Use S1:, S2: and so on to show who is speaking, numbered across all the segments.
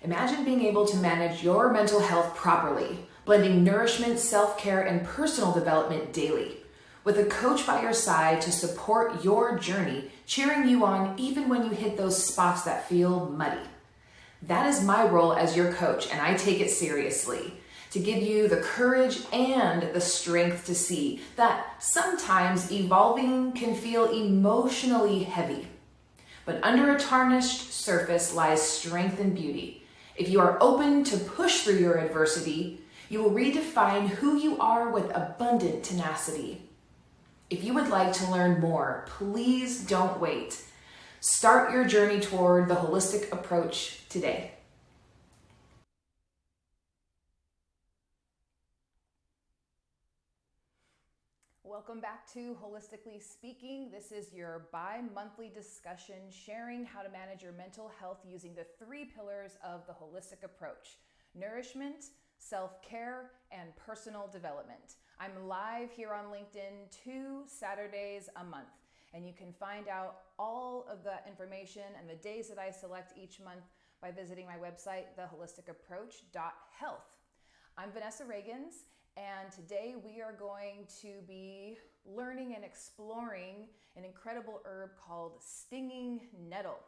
S1: Imagine being able to manage your mental health properly, blending nourishment, self-care, and personal development daily. With a coach by your side to support your journey, cheering you on even when you hit those spots that feel muddy. That is my role as your coach, and I take it seriously. To give you the courage and the strength to see that sometimes evolving can feel emotionally heavy. But under a tarnished surface lies strength and beauty. If you are open to push through your adversity, you will redefine who you are with abundant tenacity. If you would like to learn more, please don't wait. Start your journey toward the holistic approach today. Welcome back to Holistically Speaking. This is your bi-monthly discussion sharing how to manage your mental health using the 3 pillars of the holistic approach: nourishment, self-care, and personal development. I'm live here on LinkedIn 2 Saturdays a month, and you can find out all of the information and the days that I select each month by visiting my website, theholisticapproach.health. I'm Vanessa Reagans, and today we are going to be learning and exploring an incredible herb called stinging nettle.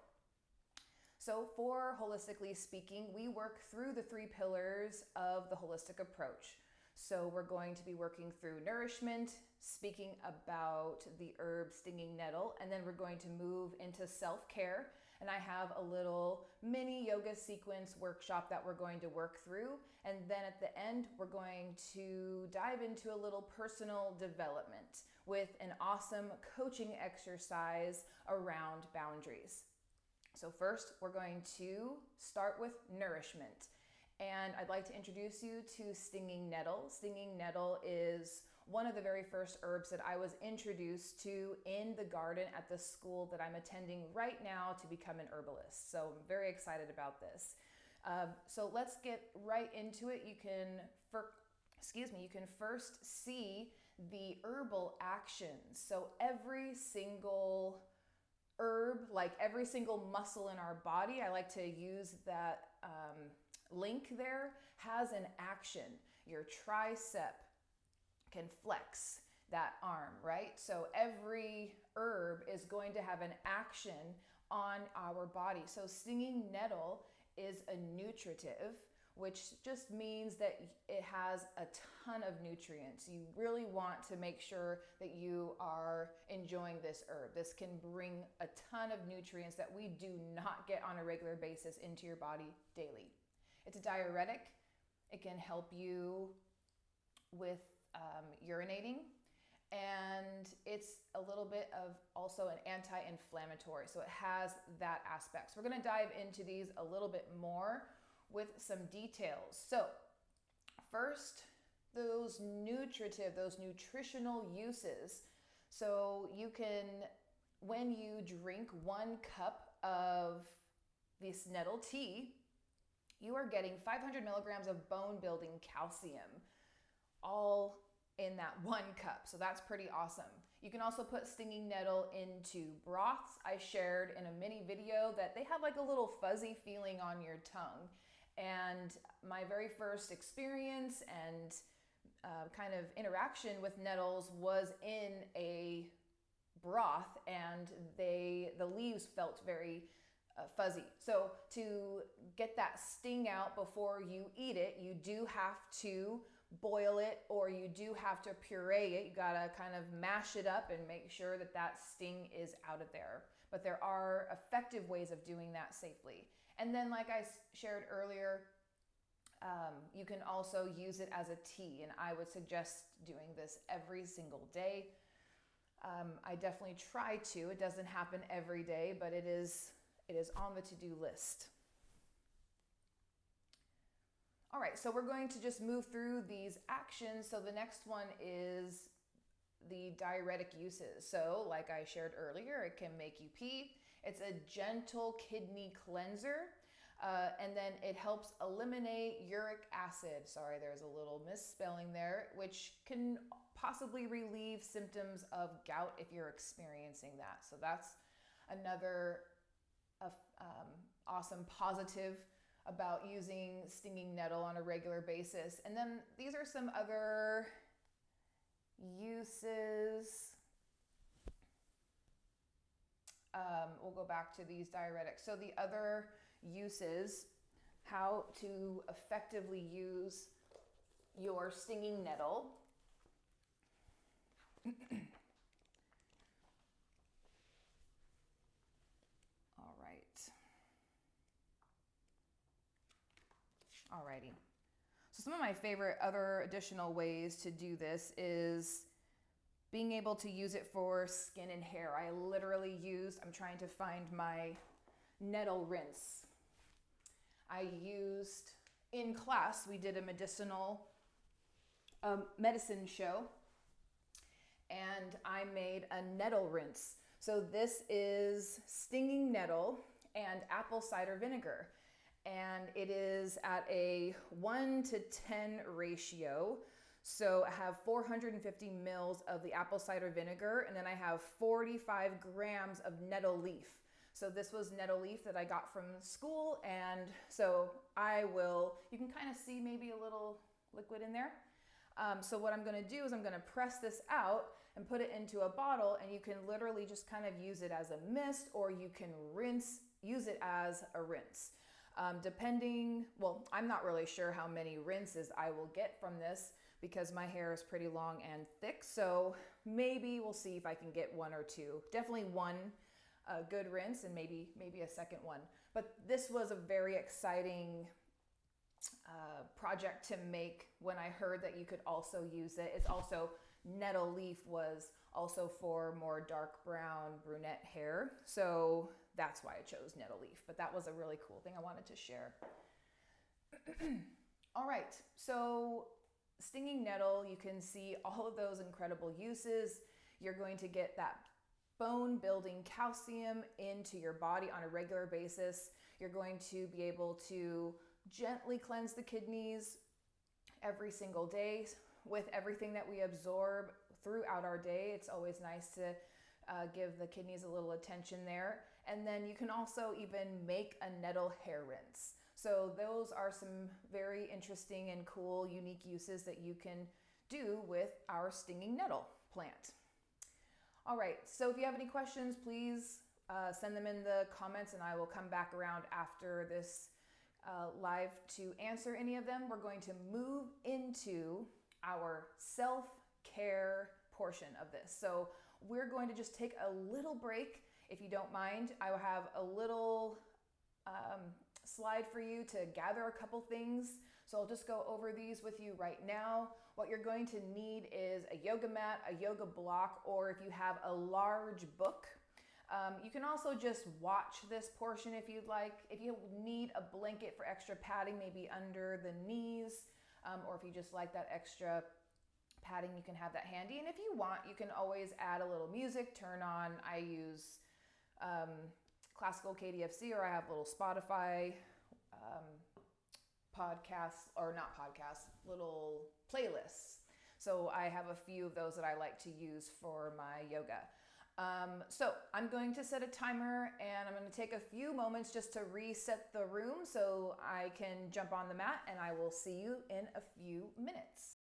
S1: So for Holistically Speaking, we work through the 3 pillars of the holistic approach. So we're going to be working through nourishment, speaking about the herb stinging nettle, and then we're going to move into self-care. And I have a little mini yoga sequence workshop that we're going to work through. And then at the end, we're going to dive into a little personal development with an awesome coaching exercise around boundaries. So first, we're going to start with nourishment. And I'd like to introduce you to stinging nettle. Stinging nettle is one of the very first herbs that I was introduced to in the garden at the school that I'm attending right now to become an herbalist. So I'm very excited about this. So let's get right into it. You can first see the herbal actions. So every single herb, like every single muscle in our body, I like to use that link there, has an action. Your tricep can flex that arm, right? So every herb is going to have an action on our body. So stinging nettle is a nutritive, which just means that it has a ton of nutrients. You really want to make sure that you are enjoying this herb. This can bring a ton of nutrients that we do not get on a regular basis into your body daily. It's a diuretic. It can help you with urinating, and it's a little bit of also an anti-inflammatory, so it has that aspect. So we're going to dive into these a little bit more with some details. So first, those nutritional uses. So you can, when you drink 1 cup of this nettle tea, you are getting 500 milligrams of bone building calcium, all in that 1 cup. So that's pretty awesome. You can also put stinging nettle into broths. I shared in a mini video that they have like a little fuzzy feeling on your tongue. And my very first experience and kind of interaction with nettles was in a broth, and the leaves felt very fuzzy. So to get that sting out before you eat it, you do have to boil it, or you do have to puree it. You gotta kind of mash it up and make sure that that sting is out of there. But there are effective ways of doing that safely. And then, like I shared earlier, you can also use it as a tea, and I would suggest doing this every single day. I definitely try to. It doesn't happen every day, but it is on the to-do list. All right, so we're going to just move through these actions. So the next one is the diuretic uses. So like I shared earlier, it can make you pee. It's a gentle kidney cleanser. And then it helps eliminate uric acid. Sorry, there's a little misspelling there, which can possibly relieve symptoms of gout if you're experiencing that. So that's another awesome positive about using stinging nettle on a regular basis. And then these are some other uses. We'll go back to these diuretics. So the other uses, how to effectively use your stinging nettle. All right. Alrighty. So some of my favorite other additional ways to do this is being able to use it for skin and hair. I literally used, I'm trying to find my nettle rinse. I used, in class, we did a medicinal medicine show, and I made a nettle rinse. So this is stinging nettle and apple cider vinegar. And it is at a 1:10 ratio. So I have 450 mils of the apple cider vinegar, and then I have 45 grams of nettle leaf. So this was nettle leaf that I got from school, and so you can kind of see maybe a little liquid in there. So what I'm gonna do is I'm gonna press this out and put it into a bottle, and you can literally just kind of use it as a mist, or you can use it as a rinse. I'm not really sure how many rinses I will get from this because my hair is pretty long and thick. So maybe we'll see if I can get one or two. Definitely one good rinse and maybe a second one. But this was a very exciting project to make when I heard that you could also use it. It's also, nettle leaf was also for more dark brown brunette hair. So that's why I chose nettle leaf, but that was a really cool thing I wanted to share. All right, so stinging nettle, you can see all of those incredible uses. You're going to get that bone building calcium into your body on a regular basis. You're going to be able to gently cleanse the kidneys every single day. With everything that we absorb throughout our day, it's always nice to give the kidneys a little attention there. And then you can also even make a nettle hair rinse. So those are some very interesting and cool, unique uses that you can do with our stinging nettle plant. All right, so if you have any questions, please send them in the comments, and I will come back around after this live to answer any of them. We're going to move into our self-care portion of this. So we're going to just take a little break. If you don't mind, I will have a little slide for you to gather a couple things. So I'll just go over these with you right now. What you're going to need is a yoga mat, a yoga block, or if you have a large book. You can also just watch this portion if you'd like. If you need a blanket for extra padding, maybe under the knees, or if you just like that extra padding, you can have that handy. And if you want, you can always add a little music, turn on, I use classical KDFC, or I have little Spotify podcasts, or not podcasts, little playlists. So I have a few of those that I like to use for my yoga. So I'm going to set a timer, and I'm going to take a few moments just to reset the room so I can jump on the mat, and I will see you in a few minutes.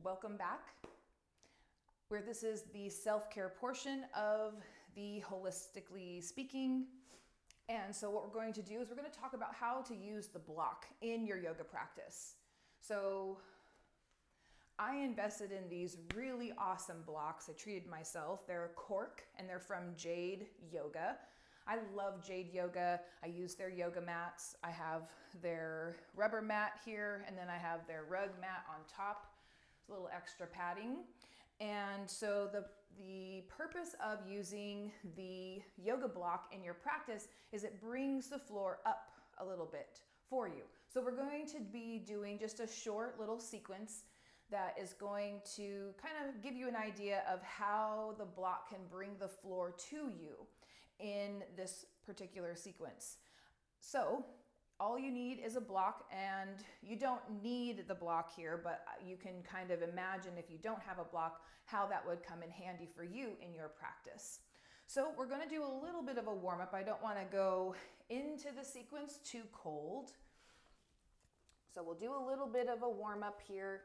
S1: Welcome back. Where this is the self-care portion of the Holistically Speaking. And so what we're going to do is we're going to talk about how to use the block in your yoga practice. So I invested in these really awesome blocks. I treated myself. They're cork and they're from Jade Yoga. I love Jade Yoga. I use their yoga mats. I have their rubber mat here, and then I have their rug mat on top. It's a little extra padding. And so the purpose of using the yoga block in your practice is it brings the floor up a little bit for you. So we're going to be doing just a short little sequence that is going to kind of give you an idea of how the block can bring the floor to you in this particular sequence. So all you need is a block, and you don't need the block here, but you can kind of imagine if you don't have a block, how that would come in handy for you in your practice. So we're going to do a little bit of a warm-up. I don't want to go into the sequence too cold. So we'll do a little bit of a warm-up here.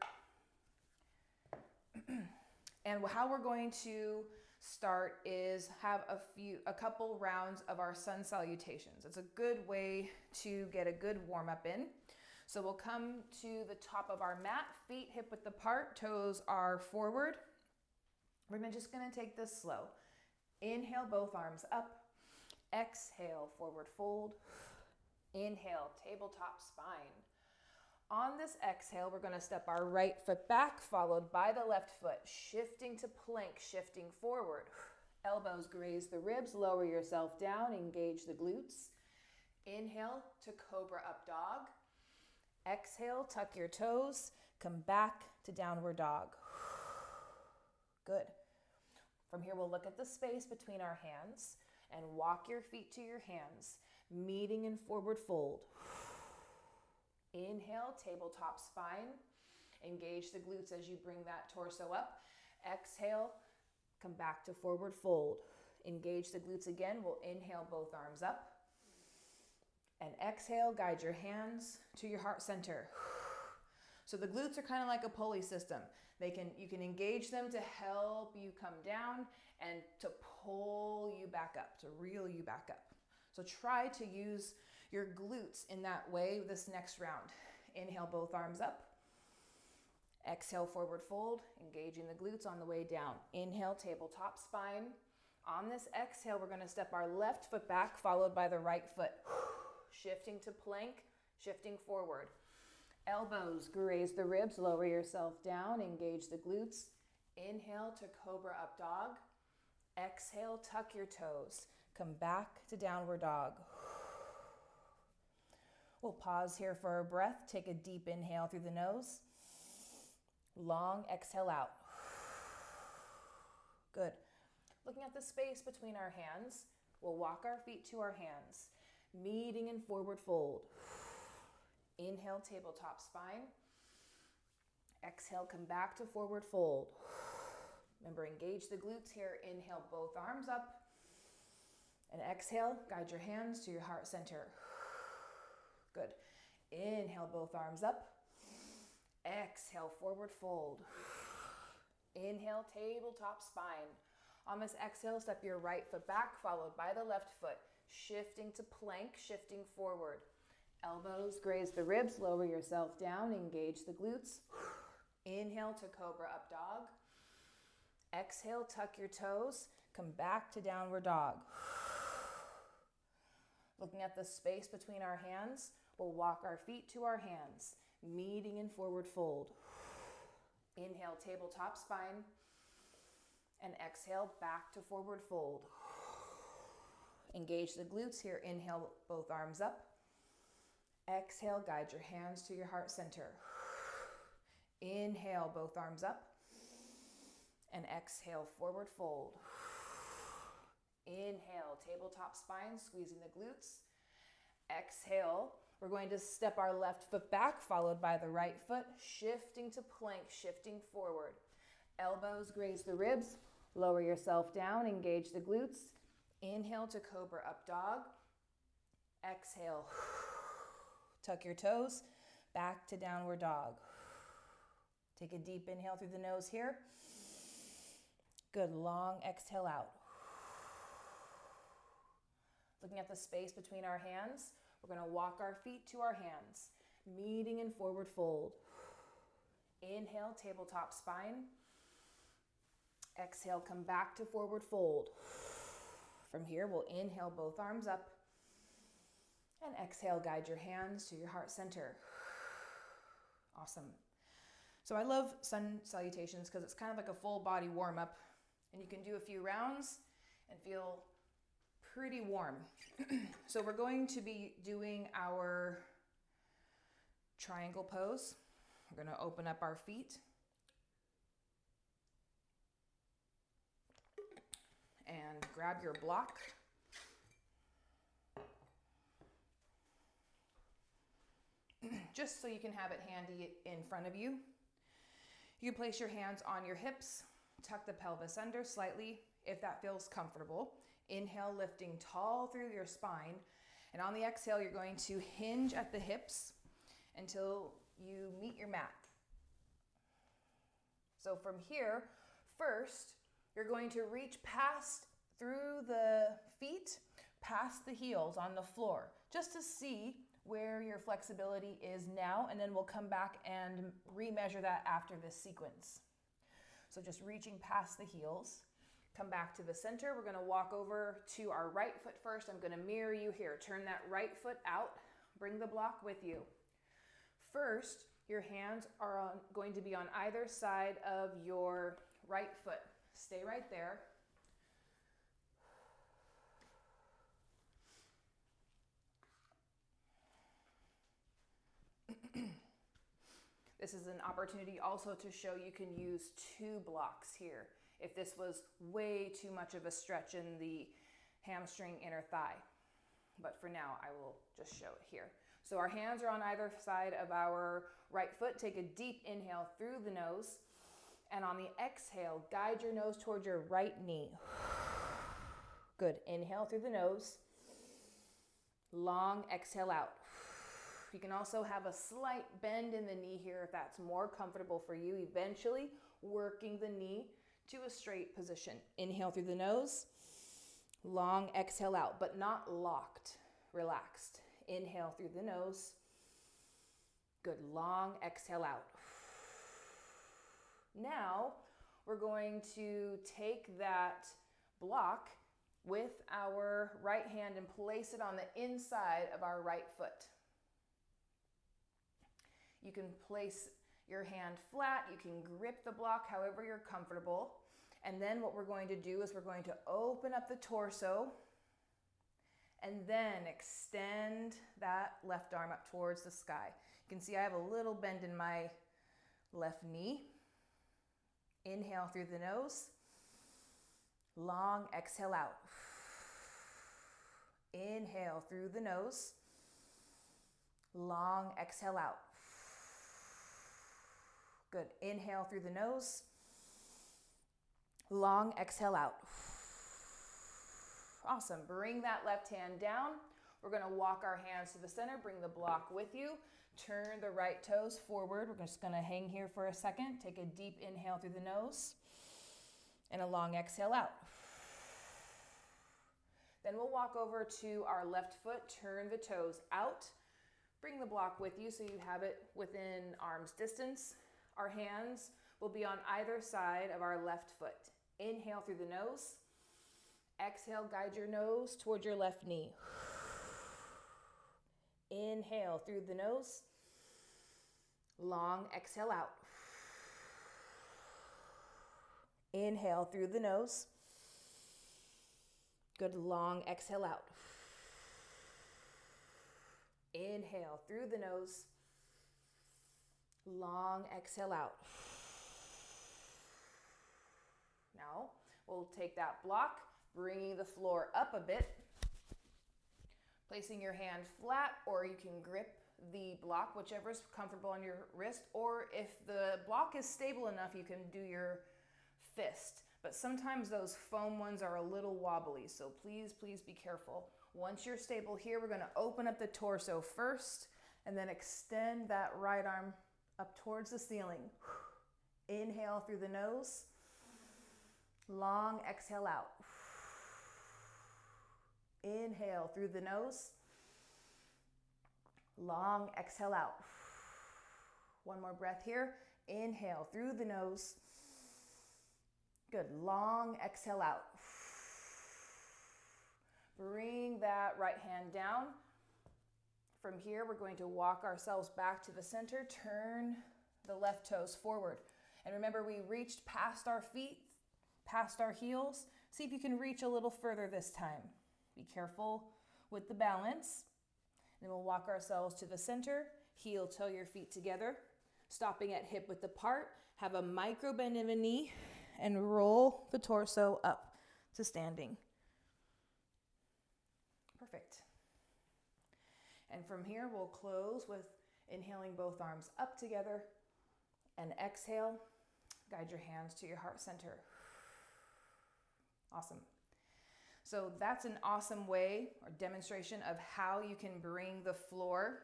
S1: And how we're going to start is have a couple rounds of our sun salutations. It's a good way to get a good warm up in. So we'll come to the top of our mat, feet hip width apart, toes are forward. We're just going to take this slow. Inhale, both arms up. Exhale, forward fold. Inhale, tabletop spine. On this exhale, we're going to step our right foot back, followed by the left foot, shifting to plank, shifting forward. Elbows graze the ribs, lower yourself down, engage the glutes. Inhale to cobra up dog. Exhale, tuck your toes, come back to downward dog. Good. From here, we'll look at the space between our hands and walk your feet to your hands, meeting in forward fold. Inhale, tabletop spine. Engage the glutes as you bring that torso up. Exhale, come back to forward fold. Engage the glutes again. We'll inhale, both arms up. And exhale, guide your hands to your heart center. So the glutes are kind of like a pulley system. You can engage them to help you come down and to pull you back up, to reel you back up. So try to use your glutes in that way this next round. Inhale, both arms up. Exhale, forward fold, engaging the glutes on the way down. Inhale, tabletop spine. On this exhale, we're going to step our left foot back, followed by the right foot. Shifting to plank, shifting forward. Elbows graze the ribs, lower yourself down, engage the glutes. Inhale to cobra up dog. Exhale, tuck your toes. Come back to downward dog. We'll pause here for a breath. Take a deep inhale through the nose. Long exhale out. Good. Looking at the space between our hands, we'll walk our feet to our hands, meeting in forward fold. Inhale, tabletop spine. Exhale, come back to forward fold. Remember, engage the glutes here. Inhale, both arms up. And exhale, guide your hands to your heart center. Good. Inhale, both arms up. Exhale, forward fold. Inhale, tabletop spine. On this exhale, step your right foot back, followed by the left foot. Shifting to plank, shifting forward. Elbows graze the ribs, lower yourself down, engage the glutes. Inhale to cobra up dog. Exhale, tuck your toes, come back to downward dog. Looking at the space between our hands, we'll walk our feet to our hands, meeting in forward fold. Inhale, tabletop spine. And exhale, back to forward fold. Engage the glutes here. Inhale, both arms up. Exhale, guide your hands to your heart center. Inhale, both arms up. And exhale, forward fold. Inhale, tabletop spine, squeezing the glutes. Exhale, we're going to step our left foot back, followed by the right foot, shifting to plank, shifting forward. Elbows graze the ribs, lower yourself down, engage the glutes. Inhale to cobra up dog. Exhale, tuck your toes, back to downward dog. Take a deep inhale through the nose here. Good, long exhale out. Looking at the space between our hands, we're going to walk our feet to our hands, meeting in forward fold. Inhale, tabletop spine. Exhale, come back to forward fold. From here, we'll inhale both arms up. And exhale, guide your hands to your heart center. Awesome. So I love sun salutations because it's kind of like a full body warm up. And you can do a few rounds and feel pretty warm. So we're going to be doing our triangle pose. We're going to open up our feet. And grab your block. Just so you can have it handy in front of you. You can place your hands on your hips, tuck the pelvis under slightly if that feels comfortable. Inhale, lifting tall through your spine. And on the exhale, you're going to hinge at the hips until you meet your mat. So from here, first, you're going to reach past through the feet, past the heels on the floor, just to see where your flexibility is now, and then we'll come back and remeasure that after this sequence. So just reaching past the heels, come back to the center. We're gonna walk over to our right foot first. I'm gonna mirror you here. Turn that right foot out, bring the block with you. First, your hands are going to be on either side of your right foot. Stay right there. This is an opportunity also to show you can use two blocks here if this was way too much of a stretch in the hamstring inner thigh. But for now, I will just show it here. So our hands are on either side of our right foot. Take a deep inhale through the nose. And on the exhale, guide your nose towards your right knee. Good. Inhale through the nose. Long exhale out. You can also have a slight bend in the knee here if that's more comfortable for you. Eventually, working the knee to a straight position. Inhale through the nose. Long exhale out, but not locked. Relaxed. Inhale through the nose. Good. Long exhale out. Now, we're going to take that block with our right hand and place it on the inside of our right foot. You can place your hand flat, you can grip the block however you're comfortable. And then what we're going to do is we're going to open up the torso and then extend that left arm up towards the sky. You can see I have a little bend in my left knee. Inhale through the nose. Long exhale out. Inhale through the nose. Long exhale out. Good. Inhale through the nose. Long exhale out. Awesome. Bring that left hand down. We're going to walk our hands to the center. Bring the block with you. Turn the right toes forward. We're just going to hang here for a second. Take a deep inhale through the nose and a long exhale out. Then we'll walk over to our left foot. Turn the toes out. Bring the block with you so you have it within arm's distance. Our hands will be on either side of our left foot. Inhale through the nose. Exhale, guide your nose towards your left knee. Inhale through the nose. Long exhale out. Inhale through the nose. Good. Long exhale out. Inhale through the nose. Long exhale out. Now we'll take that block, bringing the floor up a bit, placing your hand flat, or you can grip the block, whichever is comfortable on your wrist, or if the block is stable enough, you can do your fist. But sometimes those foam ones are a little wobbly, so please be careful. Once you're stable here, we're going to open up the torso first, and then extend that right arm up towards the ceiling. Inhale through the nose. Long exhale out. Inhale through the nose. Long exhale out. One more breath here. Inhale through the nose. Good. Long exhale out. Bring that right hand down. From here, we're going to walk ourselves back to the center. Turn the left toes forward. And remember, we reached past our feet, past our heels. See if you can reach a little further this time. Be careful with the balance. Then we'll walk ourselves to the center, heel toe your feet together, stopping at hip width apart. Have a micro bend in the knee and roll the torso up to standing. Perfect. And from here, we'll close with inhaling both arms up together and exhale. Guide your hands to your heart center. Awesome. So that's an awesome way or demonstration of how you can bring the floor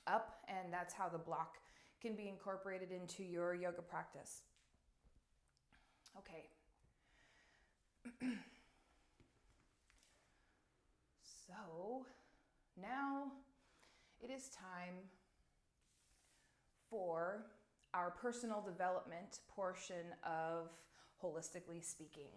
S1: up, and that's how the block can be incorporated into your yoga practice. Okay. So now it is time for our personal development portion of Holistically Speaking.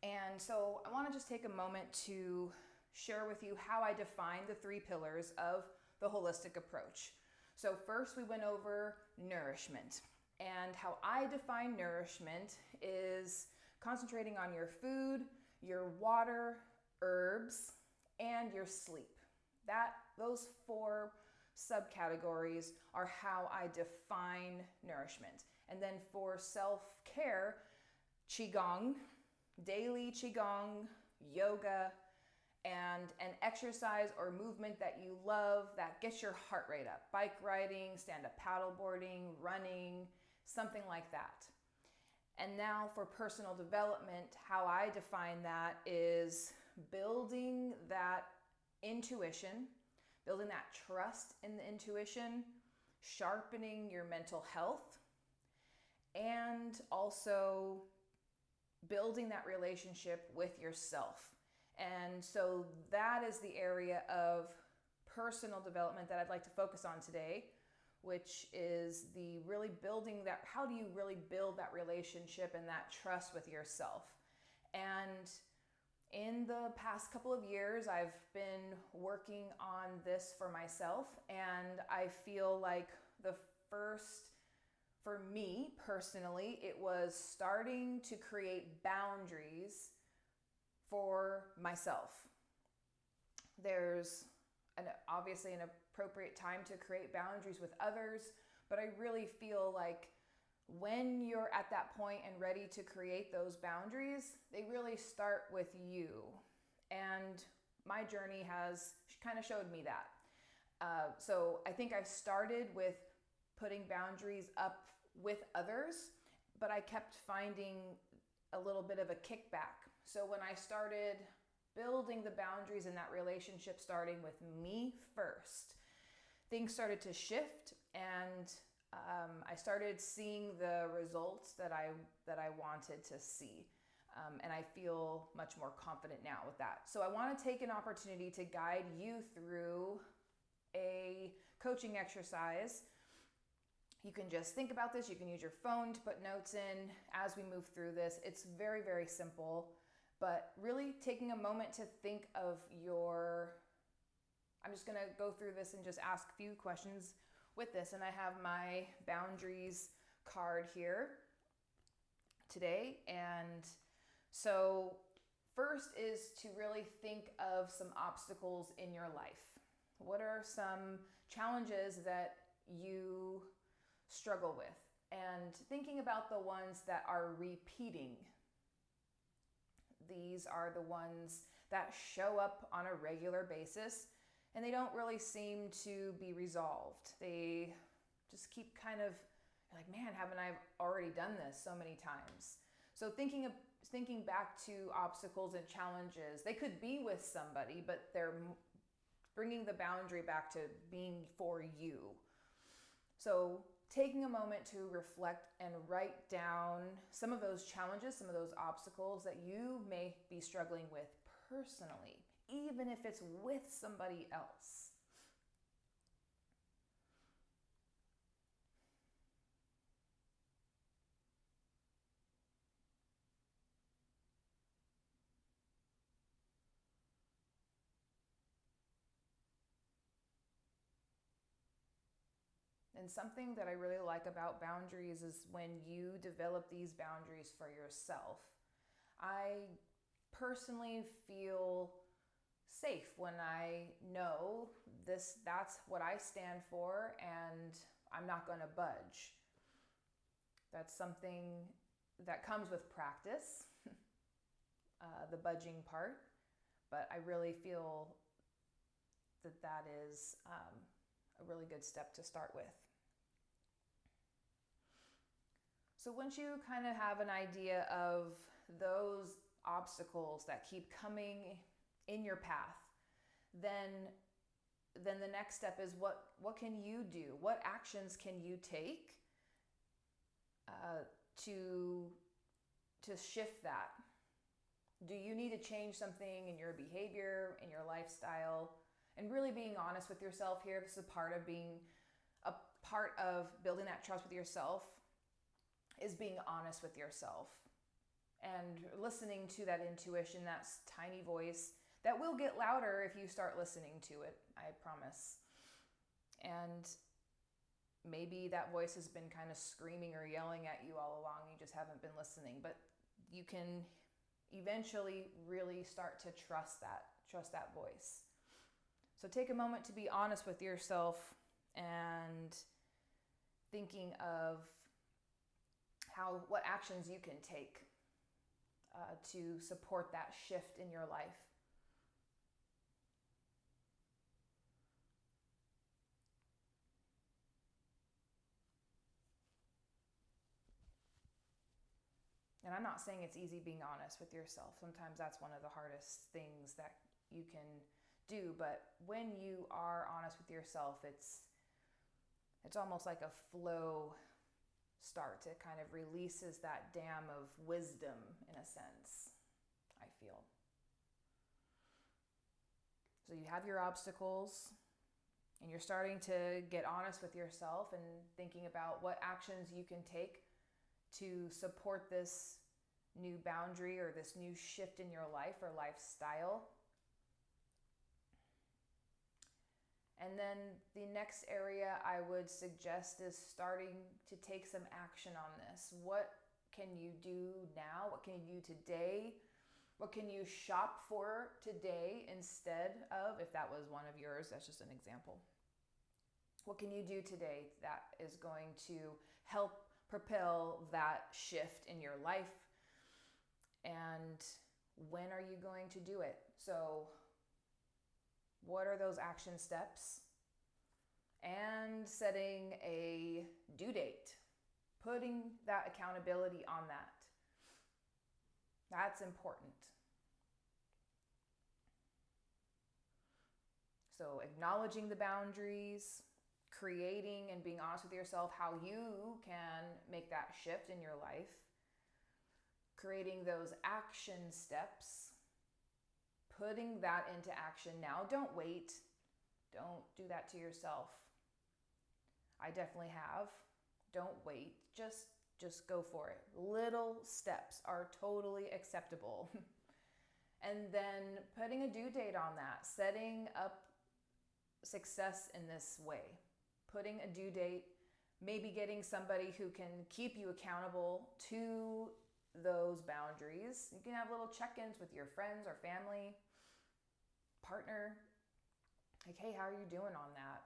S1: And so I want to just take a moment to share with you how I define the 3 pillars of the holistic approach. So first we went over nourishment, and how I define nourishment is concentrating on your food, your water, herbs, and your sleep. Those 4 subcategories are how I define nourishment. And then for self-care, Qigong, daily Qigong, yoga, and an exercise or movement that you love that gets your heart rate up. Bike riding, stand-up paddleboarding, running, something like that. And now for personal development, how I define that is building that intuition, building that trust in the intuition, sharpening your mental health, and also building that relationship with yourself. And so that is the area of personal development that I'd like to focus on today, which is the really building that, how do you really build that relationship and that trust with yourself? And in the past couple of years, I've been working on this for myself, and I feel like the first, for me personally, it was starting to create boundaries for myself. There's obviously an appropriate time to create boundaries with others, but I really feel like when you're at that point and ready to create those boundaries, they really start with you. And my journey has kind of showed me that. So I think I started with putting boundaries up with others, but I kept finding a little bit of a kickback. So when I started building the boundaries in that relationship, starting with me first, things started to shift, and I started seeing the results that I wanted to see. And I feel much more confident now with that. So I want to take an opportunity to guide you through a coaching exercise. You can just think about this. You can use your phone to put notes in as we move through this. It's very, very simple, but really taking a moment to think of I'm just going to go through this and just ask a few questions with this. And I have my boundaries card here today. And so first is to really think of some obstacles in your life. What are some challenges that you struggle with? And thinking about the ones that are repeating. These are the ones that show up on a regular basis, and they don't really seem to be resolved. They just keep kind of like, man, haven't I already done this so many times? So thinking back to obstacles and challenges, they could be with somebody, but they're bringing the boundary back to being for you. So taking a moment to reflect and write down some of those challenges, some of those obstacles that you may be struggling with personally, even if it's with somebody else. And something that I really like about boundaries is when you develop these boundaries for yourself. I personally feel safe when I know that's what I stand for and I'm not going to budge. That's something that comes with practice, the budging part, but I really feel that is a really good step to start with. So once you kind of have an idea of those obstacles that keep coming in your path, then the next step is what can you do? What actions can you take to shift that? Do you need to change something in your behavior, in your lifestyle? And really being honest with yourself here. This is a part of building that trust with yourself, is being honest with yourself and listening to that intuition, that tiny voice that will get louder if you start listening to it, I promise. And maybe that voice has been kind of screaming or yelling at you all along. You just haven't been listening, but you can eventually really start to trust that voice. So take a moment to be honest with yourself and thinking of what actions you can take to support that shift in your life. And I'm not saying it's easy being honest with yourself. Sometimes that's one of the hardest things that you can do, but when you are honest with yourself, it's almost like a flow start. It kind of releases that dam of wisdom in a sense, I feel. So you have your obstacles and you're starting to get honest with yourself and thinking about what actions you can take to support this new boundary or this new shift in your life or lifestyle. And then the next area I would suggest is starting to take some action on this. What can you do now? What can you do today? What can you shop for today instead of, if that was one of yours, that's just an example. What can you do today that is going to help propel that shift in your life? And when are you going to do it? So what are those action steps? And setting a due date, putting that accountability on that. That's important. So acknowledging the boundaries, creating and being honest with yourself how you can make that shift in your life, creating those action steps, putting that into action now. Don't wait. Don't do that to yourself. I definitely have. Don't wait. Just go for it. Little steps are totally acceptable. And then putting a due date on that, setting up success in this way. Putting a due date, maybe getting somebody who can keep you accountable to those boundaries. You can have little check-ins with your friends or family, partner. Like, hey, how are you doing on that?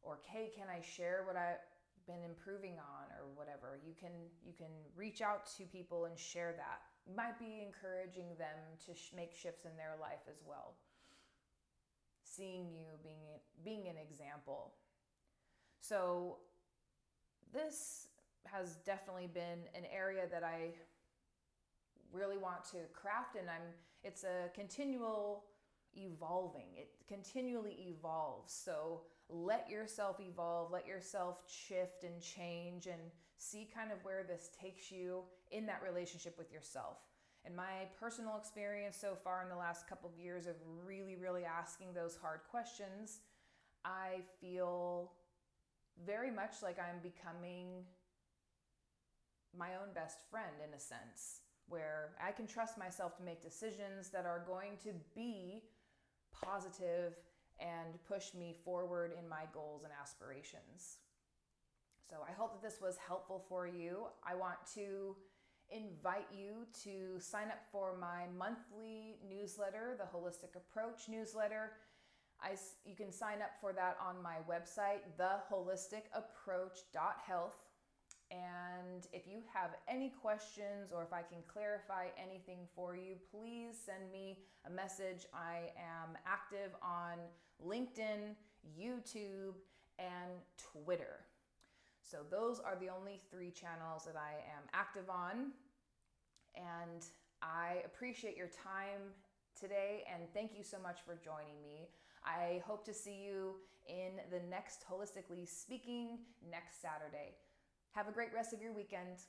S1: Or, hey, can I share what I've been improving on or whatever? You can reach out to people and share that. You might be encouraging them to make shifts in their life as well. Seeing you being an example. So this has definitely been an area that I really want to craft, and it's a continual evolving. It continually evolves. So let yourself evolve, let yourself shift and change, and see kind of where this takes you in that relationship with yourself. And my personal experience so far in the last couple of years of really asking those hard questions, I feel very much like I'm becoming my own best friend in a sense, where I can trust myself to make decisions that are going to be positive and push me forward in my goals and aspirations. So I hope that this was helpful for you. I want to invite you to sign up for my monthly newsletter, the Holistic Approach newsletter. You can sign up for that on my website, theholisticapproach.health. And if you have any questions or if I can clarify anything for you, please send me a message. I am active on LinkedIn, YouTube, and Twitter. So those are the only 3 channels that I am active on. And I appreciate your time today, and thank you so much for joining me. I hope to see you in the next Holistically Speaking next Saturday. Have a great rest of your weekend.